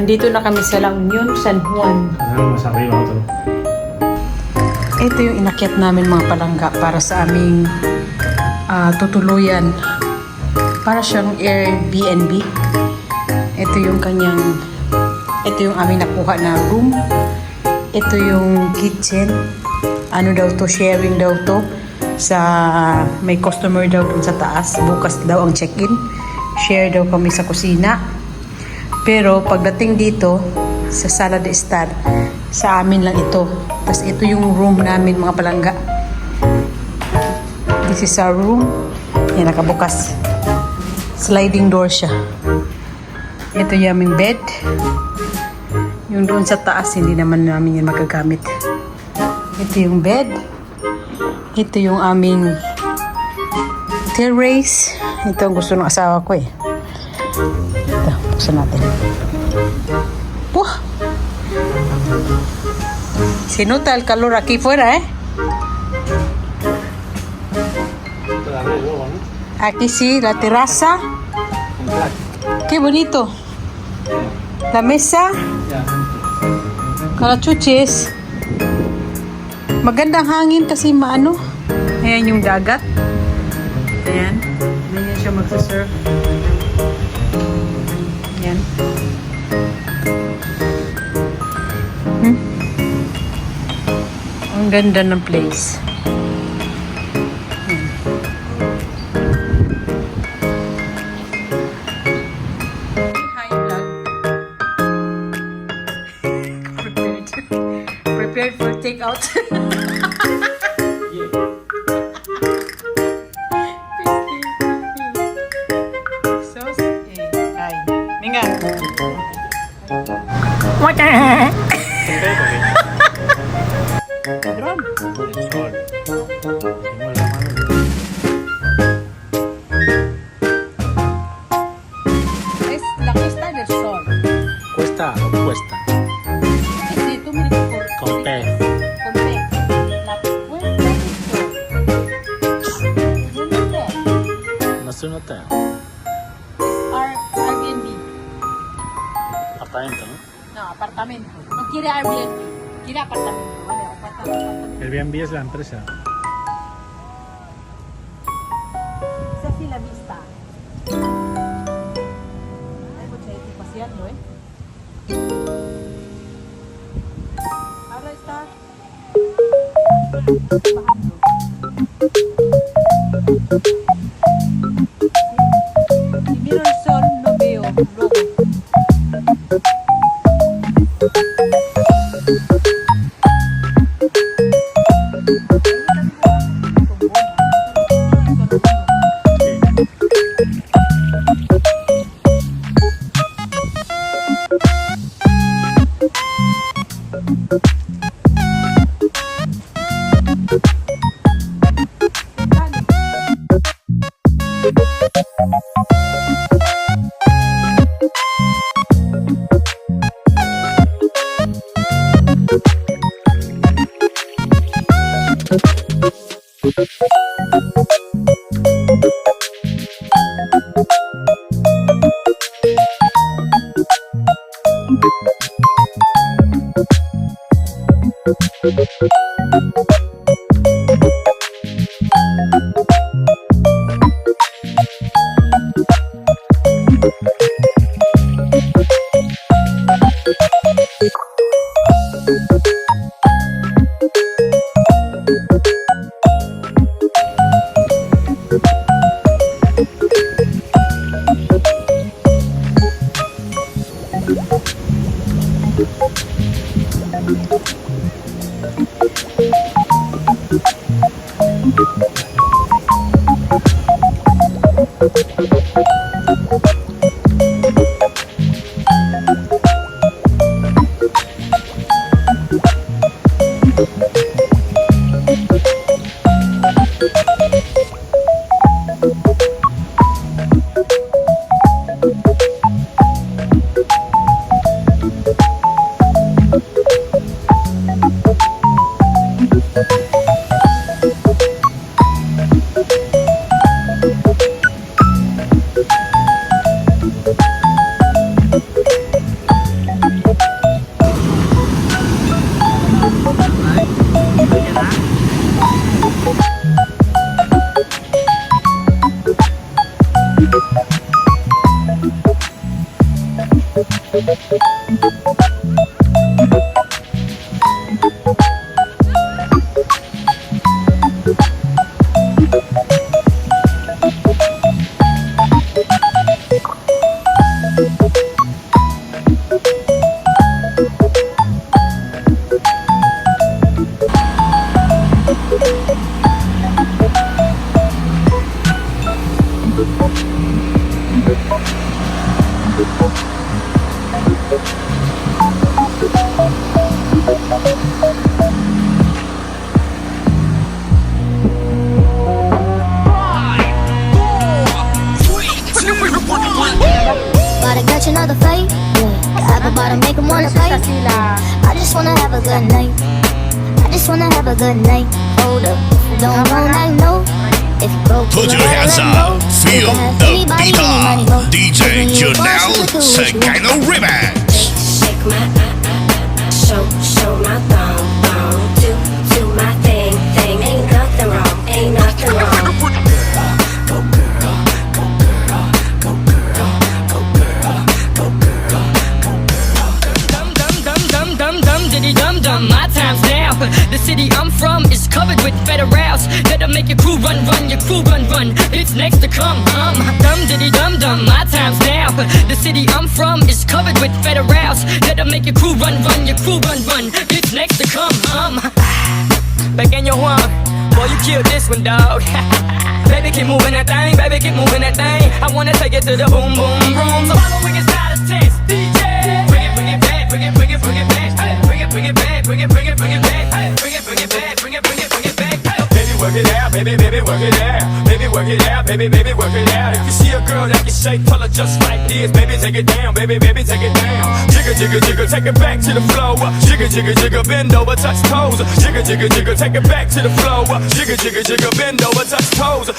Nandito na kami sa La Union, San Juan. Mas arriba otro. Ito yung inakyat namin mga palangga para sa aming tutuluyan. Para siyang Airbnb. Ito yung aming nakuha na room. Ito yung kitchen. Ano daw to, sharing daw to. May customer daw dun sa taas. Bukas daw ang check-in. Share daw kami sa kusina. Pero pagdating dito sa Sala de Estar, sa amin lang ito. Tapos ito yung room namin mga palangga. This is our room. Yan, nakabukas. Sliding door siya. Ito yung aming bed. Yung doon sa taas, hindi naman namin yan magagamit. Ito yung bed. Ito yung aming terrace. Ito ang gusto ng asawa ko eh. Ito, buksan natin. Puh! Se nota el calor aquí fuera, ¿eh? Aquí sí, la terraza. Qué bonito. La mesa. Kalachuchis. Magandang hangin kasi maano. Ayan yung dagat. Ayan. Ayan siya magsasurf. Ayan. Ang ganda ng place. Hi vlog. Prepared for takeout. Sauce. Hi. Venga. Dron. Es la cuesta del sol. ¿Cuesta o cuesta? Sí, tú me dices Con P. con P. La puesta del sol. No es un hotel. Airbnb. Apartamento, ¿no? No, apartamento. No quiere Airbnb. Quiere apartamento. Vale, apartamento. Airbnb es la empresa. Es así la vista. Hay mucha gente paseando, ¿eh? Ahora está bajando. Si miro el sol, no veo luego. na sila. I just wanna have a good night. I just wanna have a good night. Hold up, if you don't want, I know. If you broke, Put you your gotta hands let go. up, You feel can have the anybody, beat anybody, up. go. DJ When you boss, Janelle you can do what you want. Segano Remix. Shake my show my thong, do my thing. Ain't nothing wrong, ain't nothing wrong. Diddy dum dum, my time's now. The city I'm from is covered with federals that'll make your crew run, your crew run. It's next to come, dum diddy dum dum, my time's now. The city I'm from is covered with federals that'll make your crew run, your crew run. It's next to come, Back in your one, boy you killed this one, dog. Baby keep moving that thing, baby keep moving that thing. I wanna take it to the boom boom room. So follow we can start a test, DJ. Bring it back, bring it back. Hey, bring it back, bring it back. Hey, bring it back. Baby, work it out, baby, work it out. Baby, work it out, baby, work it out. If you see a girl that can shake, tell her just like this. Baby, take it down, baby, take it down. Jigger, jigger, jigger, take it back to the floor. Jigger, jigger, jigger, bend over, touch toes. Jigger, jigger, jigger, take it back to the floor. Jigger, jigger, jigger, bend over, touch toes.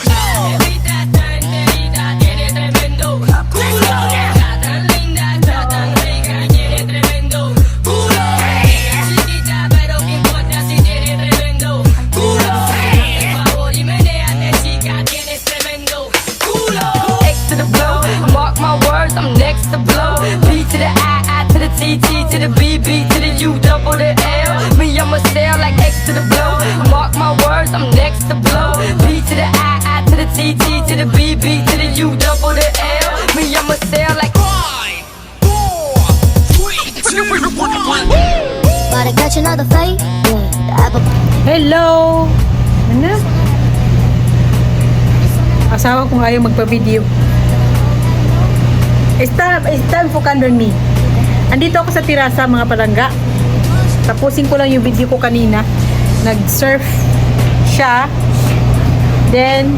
I'm next to blow. B to the I to the T, T to the B, B to the U, double the L. Me, I'ma sail like X to the blow. Mark my words, I'm next to blow. B to the I to the T, T to the B, B to the U, double the L. Me, I'ma sail like 5, 4, 3, 2, 1. Gotta catch another fight. Yeah, the apple. Hello! Ano? Asawa kong ayaw magpa-video. Está enfocando en me. Andito ako sa Tirasa, mga palangga. Tapusin ko lang yung video ko kanina. Nag-surf siya. Then,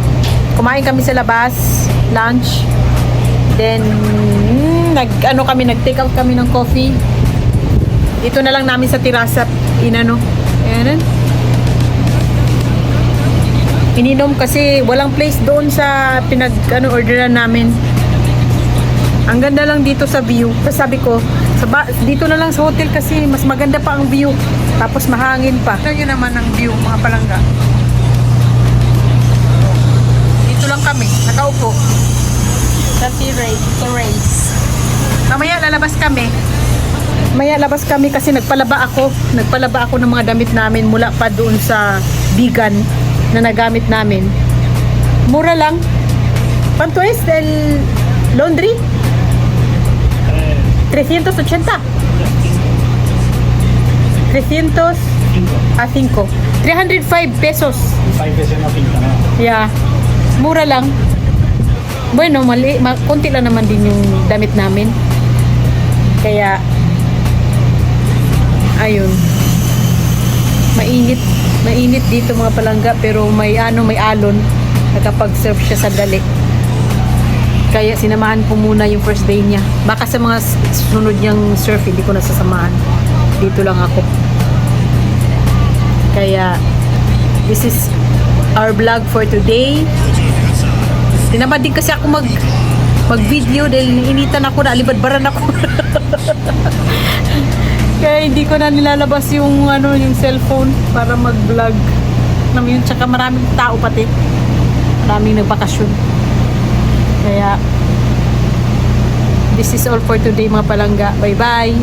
kumain kami sa labas. Lunch. Then, nag-take out kami ng coffee. Ito na lang namin sa Tirasa. Ayan. Ininom kasi walang place doon sa orderan namin. Ang ganda lang dito sa view. Tapos sabi ko, dito na lang sa hotel kasi mas maganda pa ang view. Tapos mahangin pa. Ito yun naman ang view, mga palangga. Dito lang kami, nakaupo. Sa terrace. Mamaya lalabas kami. Labas kami kasi nagpalaba ako ng mga damit namin mula pa doon sa vegan na nagamit namin. Mura lang. ¿Cuánto es el laundry? 380. 300 a 5. 305 pesos. 5 pesos na pinta na. Yeah. Mura lang. Bueno, konti lang naman din yung damit namin. Kaya ayun. Mainit dito mga palangga pero may alon. Nakapag-surf siya sa dali. Kaya sinamahan ko muna yung first day niya. Baka sa mga sunod niyang surf, hindi ko nasasamahan. Dito lang ako. Kaya, this is our vlog for today. Tinamad din kasi ako mag-video dahil initan ako, nalibadbaran ako. Kaya hindi ko na nilalabas yung cellphone para mag-vlog. Tsaka maraming tao pati. Maraming nagbakasyon. Kaya, this is all for today mga palangga. Bye-bye!